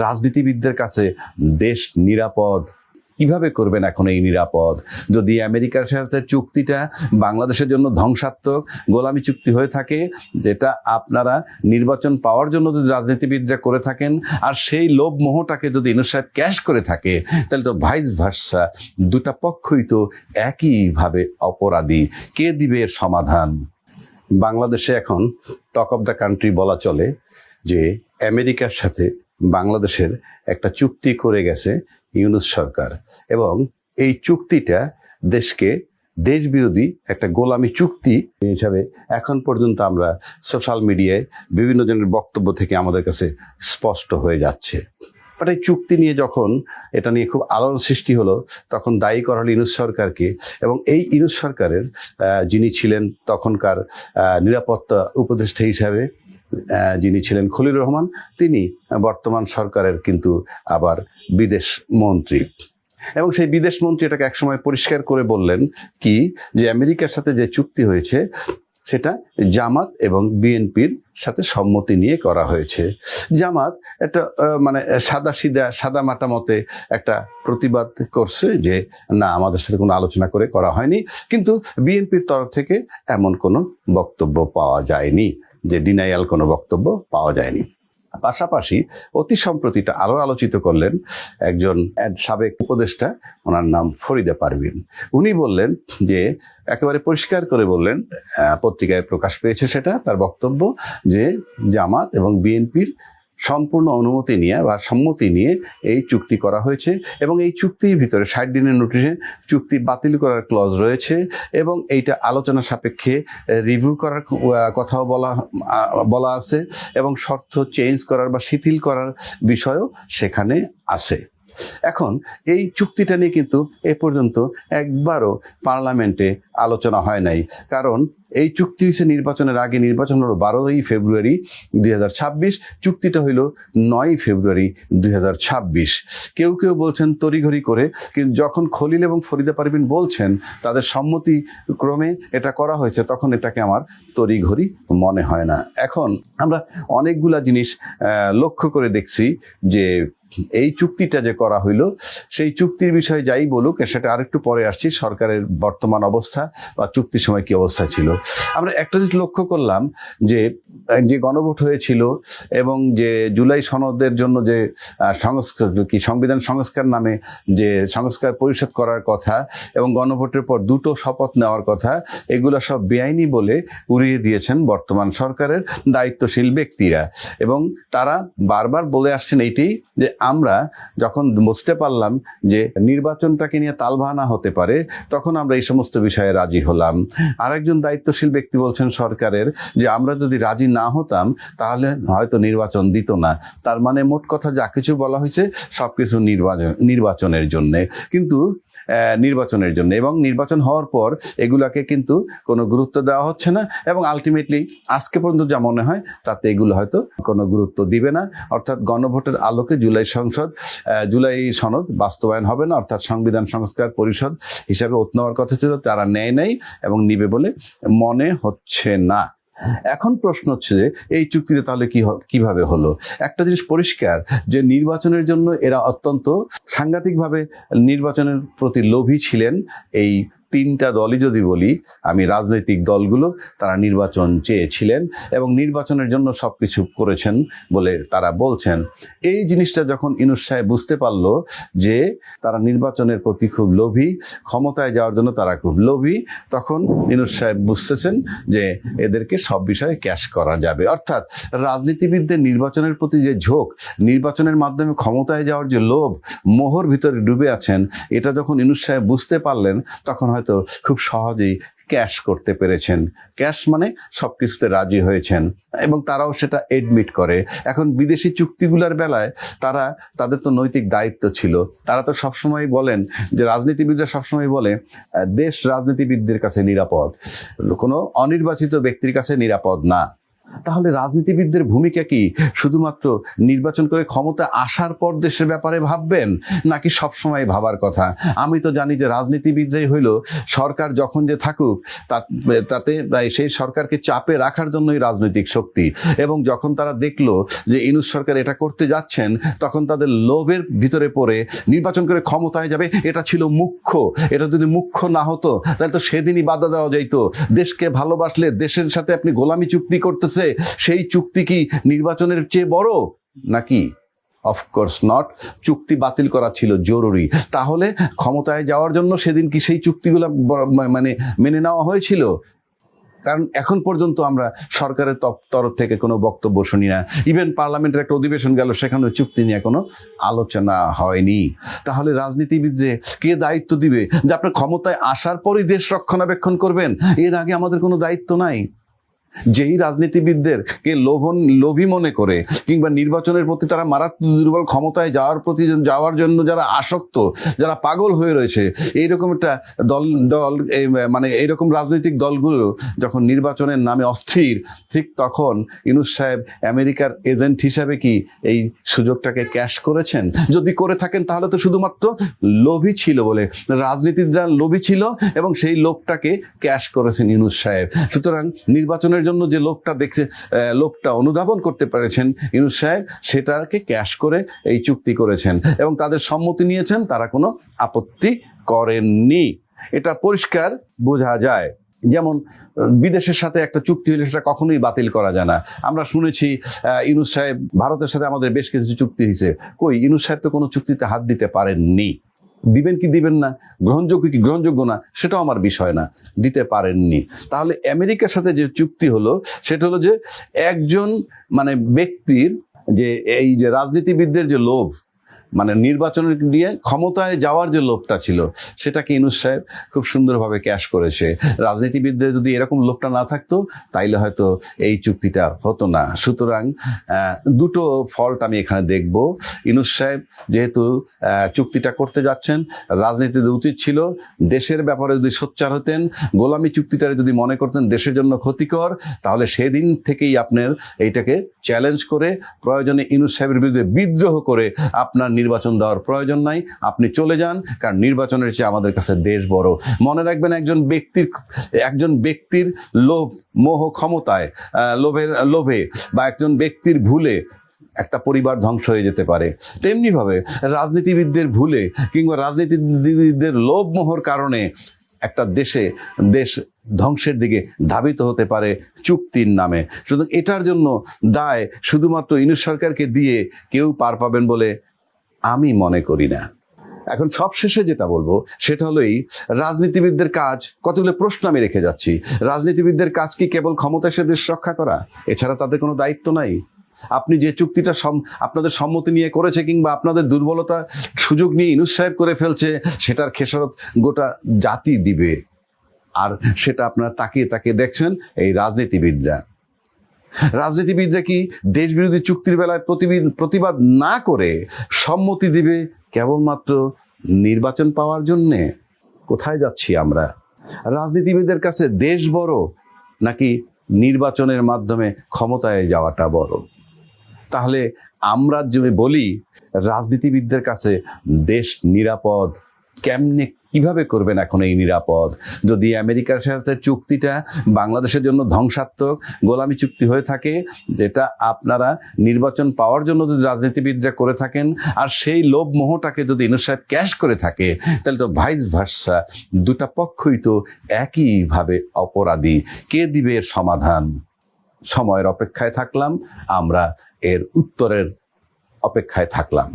রাজনীতিবিদদের কাছে দেশ নিরাপদ কিভাবে করবেন এখন এই নিরাপদ? যদি আমেরিকার সাথে চুক্তিটা বাংলাদেশের জন্য ধ্বংসাত্মক গোলামি চুক্তি হয়ে থাকে, যেটা আপনারা নির্বাচন পাওয়ার জন্য যদি রাজনীতিবিদরা করে থাকেন, আর সেই লোভ মোহটাকে যদি ইউনূস সাহেব ক্যাশ করে থাকে, তাহলে তো ভাইস ভার্সা, দুটা পক্ষই তো একইভাবে অপরাধী। কে দিবে এর সমাধান? বাংলাদেশে এখন টক অফ দ্য কান্ট্রি বলা চলে যে আমেরিকার সাথে বাংলাদেশের একটা চুক্তি করে গেছে ইউনূস সরকার, এবং এই চুক্তিটা দেশকে দেশ বিরোধী একটা গোলামি চুক্তি হিসাবে এখন পর্যন্ত আমরা সোশ্যাল মিডিয়ায় বিভিন্ন জনের বক্তব্য থেকে আমাদের কাছে স্পষ্ট হয়ে যাচ্ছে। বাট এই চুক্তি নিয়ে যখন এটা নিয়ে খুব আলোড়ন সৃষ্টি হলো, তখন দায়ী করা হলো ইউনূস সরকারকে, এবং এই ইউনূস সরকারের যিনি ছিলেন তখনকার নিরাপত্তা উপদেষ্টা হিসাবে যিনি ছিলেন খলিলুর রহমান, তিনি বর্তমান সরকারের কিন্তু আবার বিদেশ মন্ত্রী। এবং সেই বিদেশ মন্ত্রী এটাকে একসময় পরিষ্কার করে বললেন কি, যে আমেরিকার সাথে যে চুক্তি হয়েছে সেটা জামাত এবং বিএনপির সাথে সম্মতি নিয়ে করা হয়েছে। জামাত একটা মানে সাদা মাটা মতে একটা প্রতিবাদ করছে যে না, আমাদের সাথে কোনো আলোচনা করে করা হয়নি, কিন্তু বিএনপির তরফ থেকে এমন কোনো বক্তব্য পাওয়া যায়নি, যে ডিনায়াল কোনো বক্তব্য পাওয়া যায়নি। পাশাপাশি অতি সম্প্রতিটা আরো আলোচিত করলেন একজন সাবেক উপদেষ্টা, ওনার নাম ফরিদা পারভিন। উনি বললেন যে, একেবারে পরিষ্কার করে বললেন, পত্রিকায় প্রকাশ পেয়েছে সেটা, তার বক্তব্য যে জামাত এবং বিএনপির সম্পূর্ণ অনুমতি নিয়ে বা সম্মতি নিয়ে এই চুক্তি করা হয়েছে, এবং এই চুক্তির ভিতরে 60 দিনের নোটিশে চুক্তি বাতিল করার ক্লজ রয়েছে, এবং এইটা আলোচনা সাপেক্ষে রিভিউ করার কথাও বলা আছে, এবং শর্ত চেঞ্জ করার বা শিথিল করার বিষয়ও সেখানে আছে। এখন এই চুক্তিটা নিয়ে কিন্তু এ পর্যন্ত একবারও পার্লামেন্টে আলোচনা হয় নাই, কারণ এই চুক্তি হয়েছে নির্বাচনের আগে। নির্বাচন হলো 12ই ফেব্রুয়ারি 2026, চুক্তিটা হইল 9ই ফেব্রুয়ারি 2026। কেউ কেউ বলছেন তড়িঘড়ি করে, কিন্তু যখন খলিল এবং ফরিদা পারভিন বলছেন তাদের সম্মতি ক্রমে এটা করা হয়েছে, তখন এটাকে আমার তড়িঘড়ি মনে হয় না। এখন আমরা অনেকগুলা জিনিস লক্ষ্য করে দেখছি যে এই চুক্তিটা যে করা হইল, সেই চুক্তির বিষয়ে যাই বলুক, সেটা আরেকটু পরে আসছি, সরকারের বর্তমান অবস্থা বা চুক্তির সময় কি অবস্থা ছিল। আমরা একটা জিনিস লক্ষ্য করলাম যে গণভোট হয়েছিল, এবং যে জুলাই সনদের জন্য যে সংবিধান সংস্কার নামে যে সংস্কার পরিষদ করার কথা, এবং গণভোটের পর 2টো শপথ নেওয়ার কথা, এগুলো সব বেআইনি বলে উড়িয়ে দিয়েছেন বর্তমান সরকারের দায়িত্বশীল ব্যক্তিরা। এবং তারা বারবার বলে আসছেন এইটি, যে আমরা যখন বুঝতে পারলাম যে নির্বাচনটাকে নিয়ে তালবাহানা হতে পারে, তখন আমরা এই সমস্ত বিষয়ে রাজি হলাম। আরেকজন দায়িত্বশীল ব্যক্তি বলছেন সরকারের, যে আমরা যদি রাজি না হতাম তাহলে হয়তো নির্বাচন দিত না। তার মানে মোট কথা যা কিছু বলা হয়েছে সবকিছু নির্বাচনের জন্য, কিন্তু নির্বাচনের জন্য, এবং নির্বাচন হওয়ার পর এগুলাকে কিন্তু কোনো গুরুত্ব দেওয়া হচ্ছে না, এবং আলটিমেটলি আজকে পর্যন্ত যা মনে হয় তাতে এগুলো হয়তো কোনো গুরুত্ব দিবে না। অর্থাৎ গণভোটের আলোকে জুলাই সনদ বাস্তবায়ন হবে না, অর্থাৎ সংবিধান সংস্কার পরিষদ হিসাবে ওত নেওয়ার কথা ছিল, তারা নেয় নাই এবং নিবে বলে মনে হচ্ছে না। এখন প্রশ্ন হচ্ছে যে এই চুক্তিতে তাহলে কিভাবে হলো? একটা জিনিস পরিষ্কার, যে নির্বাচনের জন্য এরা অত্যন্ত সাংঘাতিকভাবে নির্বাচনের প্রতি লোভী ছিলেন। এই 3টা দলই যদি বলি আমি, রাজনৈতিক দলগুলো, তারা নির্বাচন চেয়েছিলেন এবং নির্বাচনের জন্য সবকিছু করেছেন বলে তারা বলছেন। এই জিনিসটা যখন ইউনূস সাহেব বুঝতে পারলো যে তারা নির্বাচনের প্রতি খুব লোভী, ক্ষমতায় যাওয়ার জন্য তারা খুব লোভী, তখন ইউনূস সাহেব বুঝতেছেন যে এদেরকে সব বিষয়ে ক্যাশ করা যাবে। অর্থাৎ রাজনীতিবিদদের নির্বাচনের প্রতি যে ঝোঁক, নির্বাচনের মাধ্যমে ক্ষমতায় যাওয়ার যে লোভ, মোহর ভিতরে ডুবে আছেন, এটা যখন ইউনূস সাহেব বুঝতে পারলেন, তখন হয়তো খুব সহজেই ক্যাশ করতে পেরেছেন। ক্যাশ মানে সবকিছুতে রাজি হয়েছেন, এবং তারাও সেটা এডমিট করে। এখন বিদেশি চুক্তিগুলোর বেলায় তাদের তো নৈতিক দায়িত্ব ছিল। তারা তো সবসময় বলেন, যে রাজনীতিবিদরা সবসময় বলে দেশ রাজনীতিবিদদের কাছে নিরাপদ, কোনো অনির্বাচিত ব্যক্তির কাছে নিরাপদ না। তাহলে রাজনীতিবিদদের ভূমিকা কি শুধুমাত্র নির্বাচন করে ক্ষমতা আসার পর দেশের ব্যাপারে ভাববেন, নাকি সবসময় ভাবার কথা? আমি তো জানি যে রাজনীতিবিদরাই হইল সরকার যখন যে থাকুক তাতে সেই সরকারকে চাপে রাখার জন্যই রাজনৈতিক শক্তি। এবং যখন তারা দেখলো যে ইউনূস সরকার এটা করতে যাচ্ছেন, তখন তাদের লোভের ভিতরে পড়ে নির্বাচন করে ক্ষমতায় যাবে, এটা ছিল মুখ্য। এটা যদি মুখ্য না হতো তাহলে তো সেদিনই বাধা দেওয়া যাইতো। দেশকে ভালোবাসলে দেশের সাথে আপনি গোলামি চুক্তি করতেছে, সেই চুক্তি কি নির্বাচনের চেয়ে বড় নাকি? Of course not. চুক্তি বাতিল করা ছিল জরুরি। তাহলে ক্ষমতায় যাওয়ার জন্য সেদিন কি সেই চুক্তিগুলো মেনে নেওয়া হয়েছিল? কারণ এখন পর্যন্ত আমরা সরকারের তরফ থেকে কোনো বক্তব্য শুনি না। ইভেন পার্লামেন্টের একটা অধিবেশন গেল, সেখানে চুক্তি নিয়ে কোনো আলোচনা হয়নি। তাহলে রাজনীতিবিদদের কে দায়িত্ব দিবে যে আপনার ক্ষমতায় আসার পরই দেশ রক্ষণাবেক্ষণ করবেন? এর আগে আমাদের কোনো দায়িত্ব নাই। যেই রাজনীতিবিদদেরকে লোভী মনে করে কিংবা নির্বাচনের প্রতি তারা মারাত্মক দুর্বল, ক্ষমতায় যাওয়ার জন্য যারা আসক্ত, যারা পাগল হয়ে রয়েছে, এইরকম একটা দল এইরকম রাজনৈতিক দলগুলো যখন নির্বাচনের নামে অস্থির, ঠিক তখন ইউনূস সাহেব আমেরিকার এজেন্ট হিসাবে কি এই সুযোগটাকে ক্যাশ করেছেন? যদি করে থাকেন তাহলে তো শুধুমাত্র লোভী ছিল বলে, রাজনীতিকরা লোভী ছিল এবং সেই লোভটাকে ক্যাশ করেছেন ইউনূস সাহেব। সুতরাং নির্বাচনের জন্য যে লোকটা অনুধাবন করতে পেরেছেন ইউনূস সাহেব, সেটাকে ক্যাশ করে এই চুক্তি করেছেন এবং তাদের সম্মতি নিয়েছেন, তারা কোনো আপত্তি করেননি। এটা পরিষ্কার বোঝা যায়। যেমন বিদেশের সাথে একটা চুক্তি হলে সেটা কখনোই বাতিল করা যায় না। আমরা শুনেছি ইউনূস সাহেব ভারতের সাথে আমাদের বেশ কিছু চুক্তি হয়েছে, কই ইউনূস সাহেব তো কোনো চুক্তিতে হাত দিতে পারেননি। দিবেন কি দিবেন না, গ্রহণযোগ্য কি গ্রহণযোগ্য না, সেটাও আমার বিষয় না, দিতে পারেননি। তাহলে আমেরিকার সাথে যে চুক্তি হলো সেটা হলো যে একজন ব্যক্তির যে এই যে রাজনীতিবিদদের যে লোভ, নির্বাচনের দিয়ে ক্ষমতায় যাওয়ার যে লোভটা ছিল, সেটাকে ইউনূস সাহেব খুব সুন্দরভাবে ক্যাশ করেছে। রাজনীতিবিদদের যদি এরকম লোভটা না থাকতো তাইলে হয়তো এই চুক্তিটা হতো না। সুতরাং দুটো ফল্ট আমি এখানে দেখব। ইউনূস সাহেব যেহেতু চুক্তিটা করতে যাচ্ছেন, রাজনীতিতে উচিত ছিল দেশের ব্যাপারে যদি সোচ্চার হতেন, গোলামি চুক্তিটা যদি মনে করতেন দেশের জন্য ক্ষতিকর, তাহলে সেদিন থেকেই আপনার এইটাকে চ্যালেঞ্জ করে প্রয়োজনে ইউনূস সাহেবের বিরুদ্ধে বিদ্রোহ করে আপনার নির্বাচন দেওয়ার প্রয়োজন নাই, আপনি চলে যান, কারণ নির্বাচনের চেয়ে আমাদের কাছে দেশ বড়। মনে রাখবেন, একজন ব্যক্তির লোভ, মোহ, ক্ষমতায় লোভে বা একজন ব্যক্তির ভুলে একটা পরিবার ধ্বংস হয়ে যেতে পারে। তেমনিভাবে রাজনীতিবিদদের ভুলে কিংবা রাজনীতিবিদদের লোভ মোহর কারণে একটা দেশ ধ্বংসের দিকে ধাবিত হতে পারে চুক্তির নামে। সুতরাং এটার জন্য দায় শুধুমাত্র ইউনূস সরকারকে দিয়ে কেউ পার পাবেন বলে আমি মনে করি না। এখন সবশেষে যেটা বলবো সেটা হলো এই রাজনীতিবিদদের কাজ, কতগুলো প্রশ্ন আমি রেখে যাচ্ছি। রাজনীতিবিদদের কাজ কি কেবল ক্ষমতা এসে দেশ রক্ষা করা? এছাড়া তাদের কোনো দায়িত্ব নাই। আপনি যে চুক্তিটা আপনাদের সম্মতি নিয়ে করেছে কিংবা আপনাদের দুর্বলতা সুযোগ নিয়ে ইউনূস সাহেব করে ফেলছে, সেটার খেসারত গোটা জাতি দিবে। আর সেটা আপনারা তাকিয়ে তাকিয়ে দেখছেন এই রাজনীতিবিদরা কি দেশ বিরোধী চুক্তির বেলায় প্রতিবাদ না করে সম্মতি দিবে কেবলমাত্র নির্বাচন পাওয়ার জন্যে? কোথায় যাচ্ছি আমরা? রাজনীতিবিদদের কাছে দেশ বড় নাকি নির্বাচনের মাধ্যমে ক্ষমতায় যাওয়াটা বড়? তাহলে আমরা যদি বলি রাজনীতিবিদদের কাছে দেশ নিরাপদ, কিভাবে করবেন এখন এই নিরাপদ? যদি আমেরিকার সাথে চুক্তিটা বাংলাদেশের জন্য ধ্বংসাত্মক গোলামি চুক্তি হয়ে থাকে, যেটা আপনারা নির্বাচন পাওয়ার জন্য যদি রাজনীতিবিদরা করে থাকেন, আর সেই লোভ মোহটাকে যদি ইউনূস সাহেব ক্যাশ করে থাকে, তাহলে তো ভাইস ভার্সা, দুটা পক্ষই তো একইভাবে অপরাধী। কে দিবে এর সমাধান? সময়ের অপেক্ষায় থাকলাম আমরা, এর উত্তরের অপেক্ষায় থাকলাম।